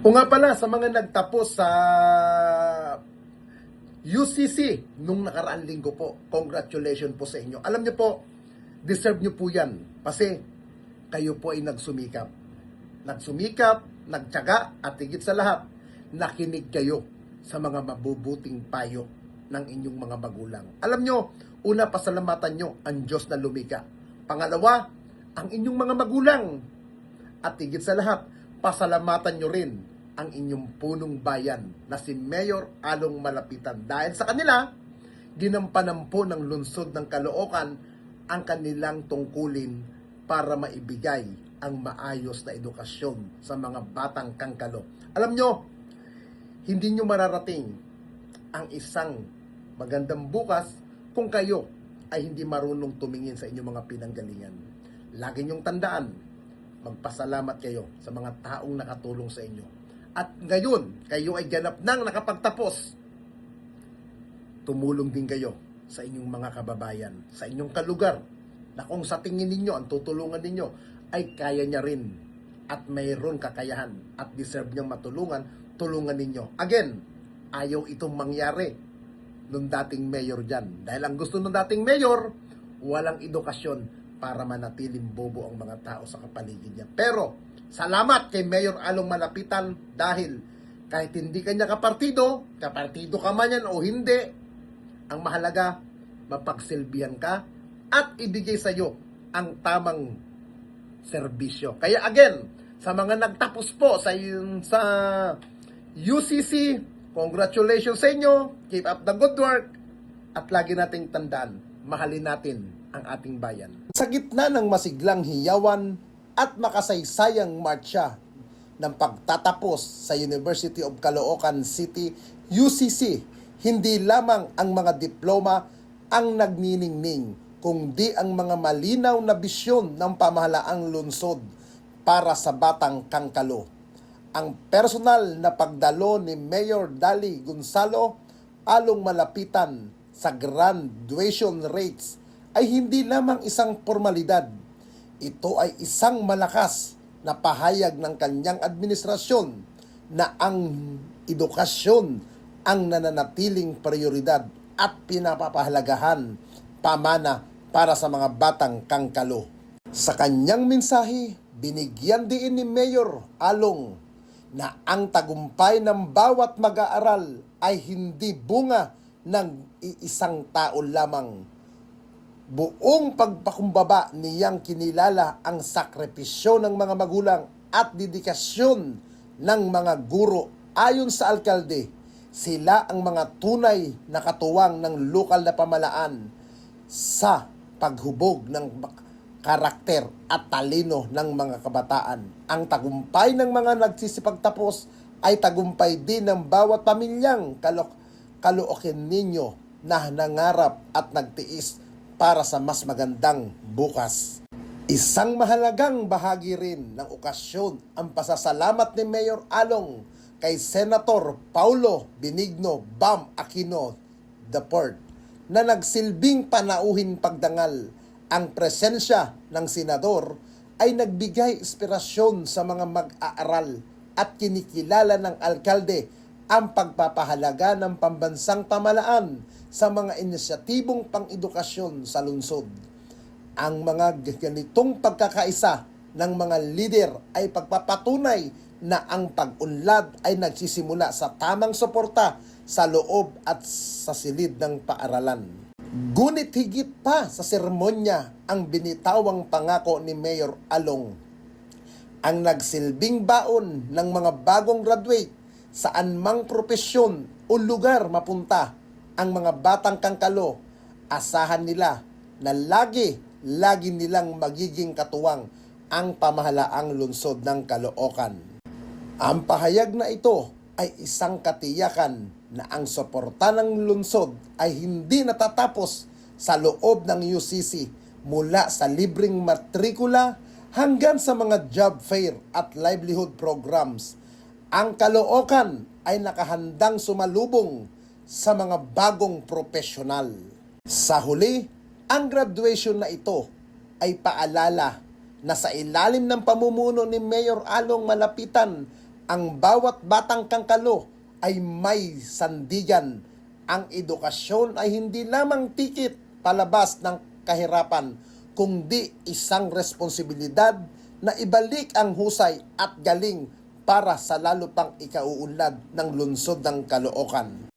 O nga pala, sa mga nagtapos sa UCC nung nakaraang linggo po, congratulations po sa inyo. Alam niyo po, deserve niyo po yan kasi kayo po ay nagsumikap. Nagsumikap, nagtiyaga, at higit sa lahat, nakinig kayo sa mga mabubuting payo ng inyong mga magulang. Alam niyo, una, pasalamatan niyo ang Diyos na lumika. Pangalawa, ang inyong mga magulang. At higit sa lahat, pasalamatan niyo rin ang inyong punong bayan na si Mayor Along Malapitan. Dahil sa kanila, ginampanan po ng lungsod ng Caloocan ang kanilang tungkulin para maibigay ang maayos na edukasyon sa mga batang kangkalo. Alam nyo, hindi nyo mararating ang isang magandang bukas kung kayo ay hindi marunong tumingin sa inyong mga pinanggalingan. Lagi nyong tandaan, magpasalamat kayo sa mga taong nakatulong sa inyo. At ngayon, kayo ay ganap nang nakapagtapos. Tumulong din kayo sa inyong mga kababayan, sa inyong kalugar, na kung sa tingin ninyo, ang tutulungan ninyo, ay kaya niya rin at mayroon kakayahan at deserve niyang matulungan, tulungan ninyo. Again, ayaw itong mangyari nung dating mayor dyan. Dahil ang gusto ng dating mayor, walang edukasyon para manatiling bobo ang mga tao sa kapaligid niya. Pero, salamat kay Mayor Along Malapitan dahil kahit hindi kanya kapartido ka man yan o hindi, ang mahalaga, mapagsilbihan ka at ibigay sa iyo ang tamang serbisyo. Kaya again, sa mga nagtapos po sa UCC, congratulations sa inyo, keep up the good work, at lagi nating tandaan, mahalin natin ang ating bayan. Sa gitna ng masiglang hiyawan at makasaysayang marcha ng pagtatapos sa University of Caloocan City, UCC, hindi lamang ang mga diploma ang nagniningning, kundi ang mga malinaw na bisyon ng pamahalaang lungsod para sa batang kangkalo. Ang personal na pagdalo ni Mayor Dali Gonzalo Along Malapitan sa graduation rates ay hindi lamang isang formalidad. Ito ay isang malakas na pahayag ng kanyang administrasyon na ang edukasyon ang nananatiling prioridad at pinapapahalagahan pamana para sa mga batang kangkalo. Sa kanyang mensahe, binigyan din ni Mayor Along na ang tagumpay ng bawat mag-aaral ay hindi bunga ng iisang tao lamang. Buong pagpakumbaba niyang kinilala ang sakripisyo ng mga magulang at dedikasyon ng mga guro. Ayon sa alkalde, sila ang mga tunay na katuwang ng lokal na pamahalaan sa paghubog ng karakter at talino ng mga kabataan. Ang tagumpay ng mga nagsisipagtapos ay tagumpay din ng bawat pamilyang Caloocan ninyo na nangarap at nagtiis para sa mas magandang bukas. Isang mahalagang bahagi rin ng okasyon ang pasasalamat ni Mayor Along kay Senator Paulo Benigno Bam Aquino IV na nagsilbing panauhin pagdangal. Ang presensya ng senador ay nagbigay inspirasyon sa mga mag-aaral at kinikilala ng alkalde ang pagpapahalaga ng pambansang pamahalaan sa mga inisyatibong pang-edukasyon sa lungsod. Ang mga ganitong pagkakaisa ng mga lider ay pagpapatunay na ang pag-unlad ay nagsisimula sa tamang suporta sa loob at sa silid ng paaralan. Ngunit higit pa sa seremonya ang binitawang pangako ni Mayor Along, ang nagsilbing baon ng mga bagong graduate saan mang propesyon o lugar mapunta ang mga batang kangkalo, asahan nila na lagi nilang magiging katuwang ang pamahalaang lungsod ng Caloocan. Ang pahayag na ito ay isang katiyakan na ang suporta ng lungsod ay hindi natatapos sa loob ng UCC mula sa libreng matrikula hanggang sa mga job fair at livelihood programs. Ang Caloocan ay nakahandang sumalubong sa mga bagong profesional. Sa huli, ang graduation na ito ay paalala na sa ilalim ng pamumuno ni Mayor Along Malapitan Ang bawat batang kangkalo ay may sandigan. Ang edukasyon ay hindi lamang tikit palabas ng kahirapan, kundi isang responsibilidad na ibalik ang husay at galing para sa lalo pang ikauunlad ng lungsod ng Caloocan.